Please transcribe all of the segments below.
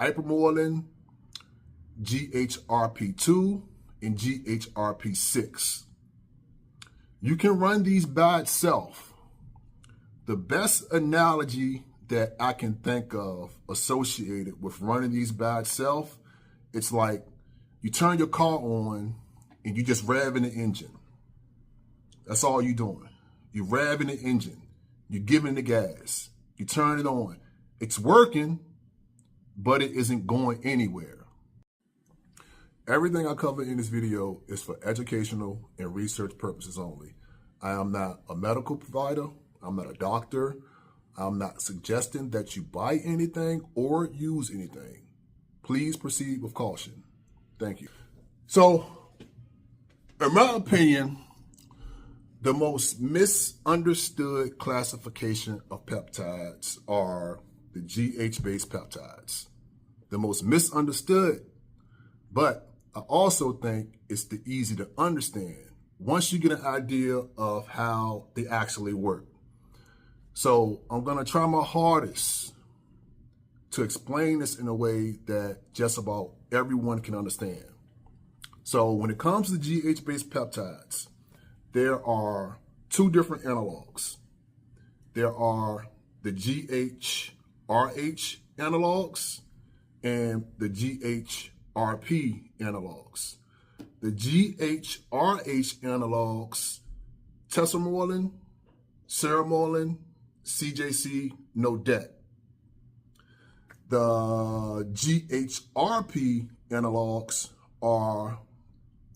Ipamorelin, GHRP2, and GHRP6. You can run these by itself. The best analogy that I can think of associated with running these by itself, it's like you turn your car on and you just revving the engine. That's all you're doing. You're revving the engine. You're giving the gas. You turn it on. It's working, but it isn't going anywhere. Everything I cover in this video is for educational and research purposes only. I am not a medical provider. I'm not a doctor. I'm not suggesting that you buy anything or use anything. Please proceed with caution. Thank you. So, in my opinion, the most misunderstood classification of peptides are the GH-based peptides. The most misunderstood, but I also think it's the easy to understand once you get an idea of how they actually work. So I'm gonna try my hardest to explain this in a way that just about everyone can understand. So when it comes to GH-based peptides, there are two different analogs. There are the GHRH analogs and the GHRP analogs. The GHRH analogs, Tesamorelin, Visceral, CJC-1295. The GHRP analogs are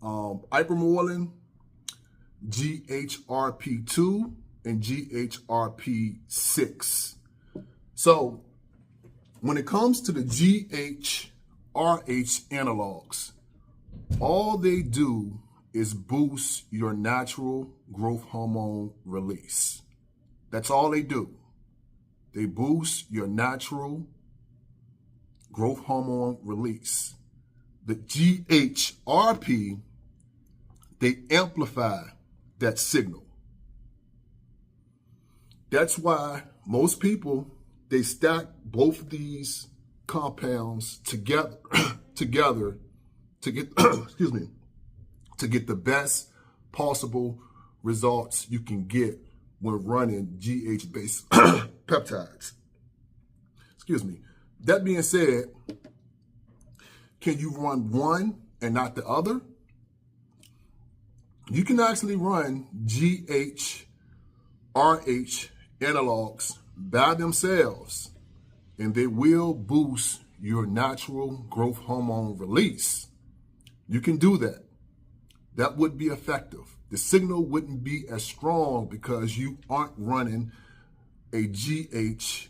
Ipamorelin, GHRP2, and GHRP6. So when it comes to the GHRH analogs, all they do is boost your natural growth hormone release. That's all they do. They boost your natural growth hormone release. The GHRP, they amplify that signal. That's why most people, they stack both of these compounds together to get excuse me, to get the best possible results you can get when running GH-based peptides. Excuse me. That being said, can you run one and not the other? You can actually run GHRH analogs by themselves, and they will boost your natural growth hormone release. You can do that. That would be effective. The signal wouldn't be as strong because you aren't running a GHRP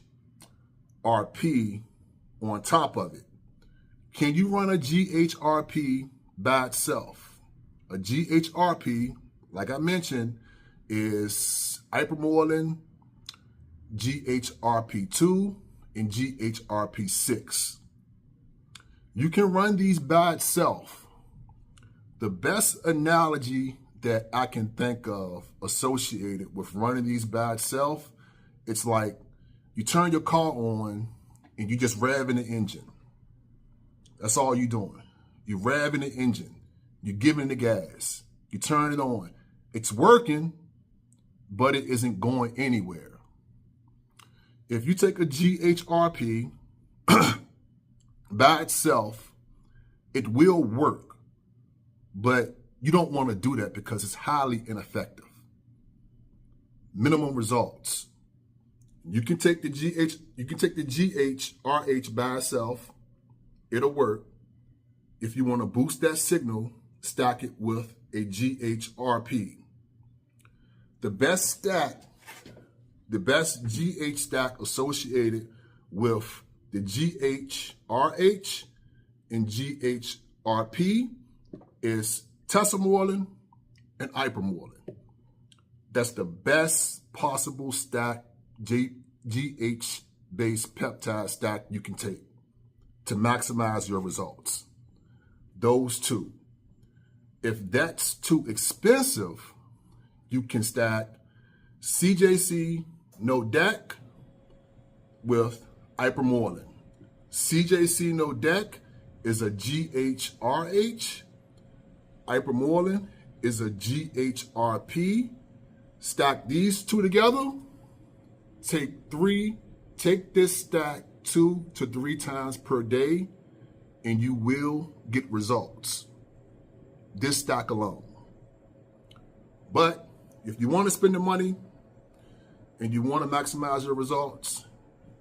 on top of it. Can you run a GHRP by itself? A GHRP, like I mentioned, is Ipamorelin, GHRP2, and GHRP6. You can run these by itself. The best analogy that I can think of associated with running these by itself, it's like you turn your car on and you just revving the engine. That's all you're doing. You're revving the engine. You're giving the gas. You turn it on. It's working, but it isn't going anywhere. If you take a GHRP by itself, it will work, but you don't want to do that because it's highly ineffective. Minimum results. You can take the GHRH by itself. It'll work. If you want to boost that signal, stack it with a GHRP. The best GH stack associated with the GHRH and GHRP is Tesamorelin and Ipamorelin. That's the best possible stack, GH-based peptide stack you can take to maximize your results. Those two. If that's too expensive, you can stack CJC-1295 with Ipamorelin, CJC-1295 is a GHRH. Ipamorelin is a GHRP. Stack these two together. Take this stack 2 to 3 times per day, and you will get results. This stack alone. But if you want to spend the money and you want to maximize your results,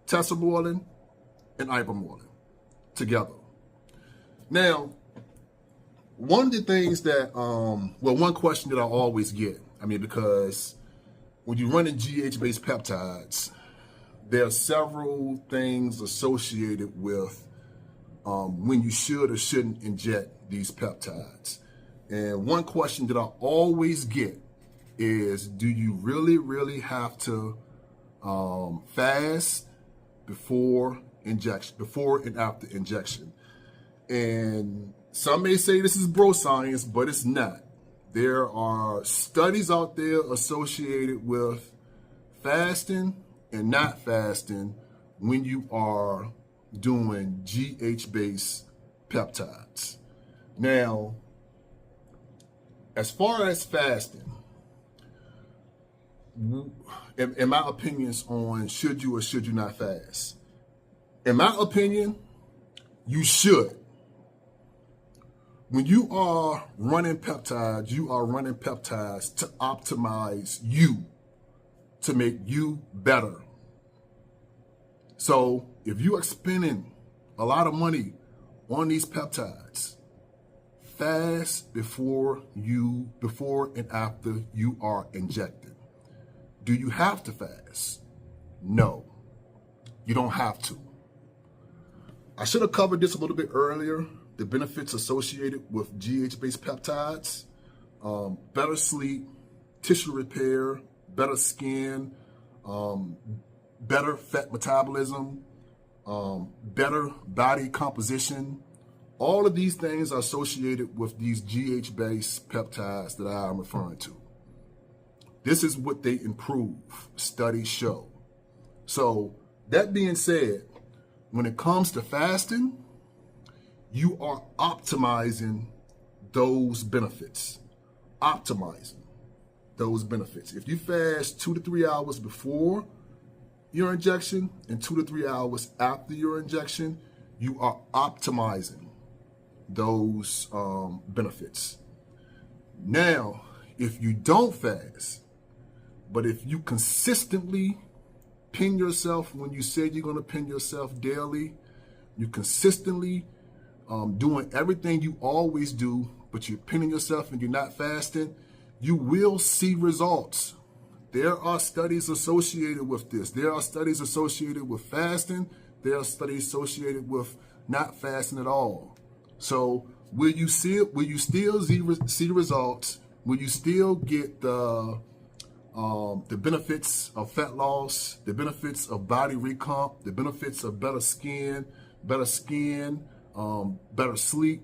Tesamorelin and Ipamorelin together. Now, one of the things that, one question that I always get, because when you run in GH-based peptides, there are several things associated with when you should or shouldn't inject these peptides. And one question that I always get is, do you really have to fast before injection, before and after injection? And some may say this is bro science, but it's not. There are studies out there associated with fasting and not fasting when you are doing GH-based peptides. Now, as far as fasting, in my opinions on should you or should you not fast, in my opinion, you should. When you are running peptides, you are running peptides to optimize you, to make you better. So if you are spending a lot of money on these peptides, fast before and after you are injected. Do you have to fast? No, you don't have to. I should have covered this a little bit earlier, the benefits associated with GH-based peptides: better sleep, tissue repair, better skin, better fat metabolism, better body composition. All of these things are associated with these GH-based peptides that I am referring to. This is what they improve, studies show. So that being said, when it comes to fasting, you are optimizing those benefits. Optimizing those benefits. If you fast 2 to 3 hours before your injection and 2 to 3 hours after your injection, you are optimizing those benefits. Now, if you don't fast, but if you consistently pin yourself when you said you're going to pin yourself daily, you consistently doing everything you always do, but you're pinning yourself and you're not fasting, you will see results. There are studies associated with this. There are studies associated with fasting. There are studies associated with not fasting at all. So will you still see results? Will you still get the benefits of fat loss, the benefits of body recomp, the benefits of better skin, better sleep?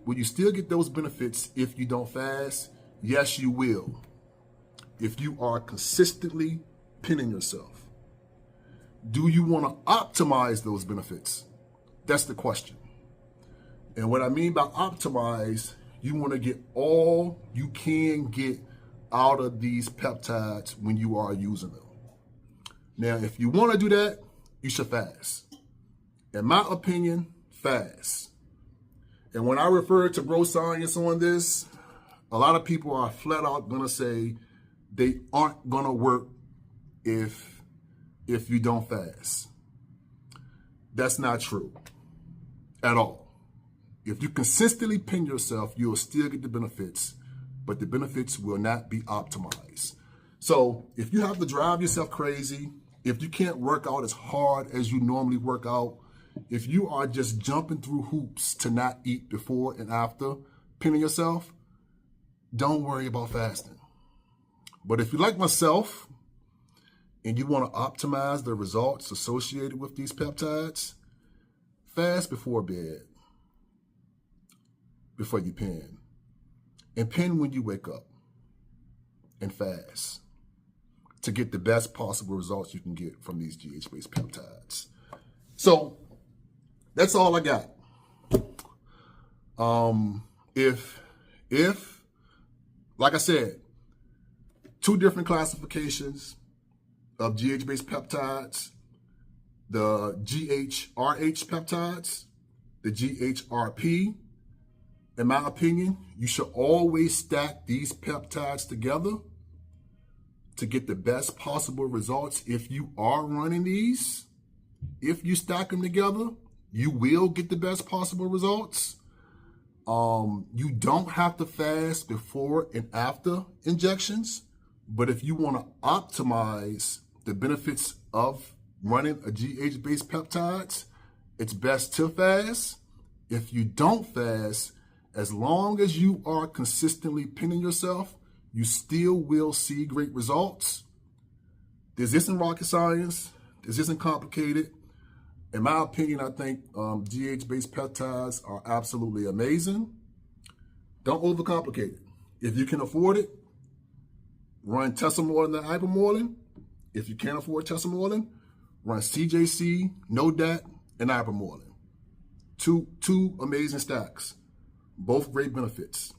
Will you still get those benefits if you don't fast? Yes, you will. If you are consistently pinning yourself. Do you want to optimize those benefits? That's the question. And what I mean by optimize, you want to get all you can get out of these peptides when you are using them. Now, if you want to do that, you should fast. In my opinion, fast. And when I refer to bro science on this, a lot of people are flat out going to say they aren't going to work if you don't fast. That's not true at all. If you consistently pin yourself, you'll still get the benefits, but the benefits will not be optimized. So if you have to drive yourself crazy, if you can't work out as hard as you normally work out, if you are just jumping through hoops to not eat before and after pinning yourself, don't worry about fasting. But if you're like myself and you want to optimize the results associated with these peptides, fast before bed, before you pin. And pin when you wake up. And fast to get the best possible results you can get from these GH-based peptides. So That's all I got. If like I said, 2 different classifications of GH-based peptides, the GHRH peptides, the GHRP. In my opinion, you should always stack these peptides together to get the best possible results. If you are running these, if you stack them together, you will get the best possible results. You don't have to fast before and after injections, but if you want to optimize the benefits of running a GH-based peptides, it's best to fast. If you don't fast, as long as you are consistently pinning yourself, you still will see great results. This isn't rocket science. This isn't complicated. In my opinion, I think GH-based peptides are absolutely amazing. Don't overcomplicate it. If you can afford it, run Tesamorelin and Ipamorelin. If you can't afford Tesamorelin, run CJC, NODAT, and Ipamorelin. Two amazing stacks. Both great benefits.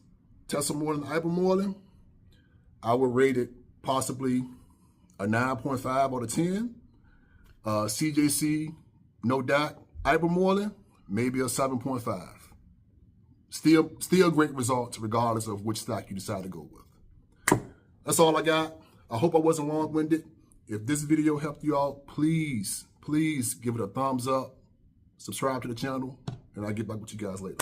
Tesamorelin and Ipamorelin, I would rate it possibly a 9.5 out of 10. CJC, NODAT, Ipamorelin, maybe a 7.5. Still great results regardless of which stack you decide to go with. That's all I got. I hope I wasn't long-winded. If this video helped you out, please give it a thumbs up, subscribe to the channel, and I'll get back with you guys later.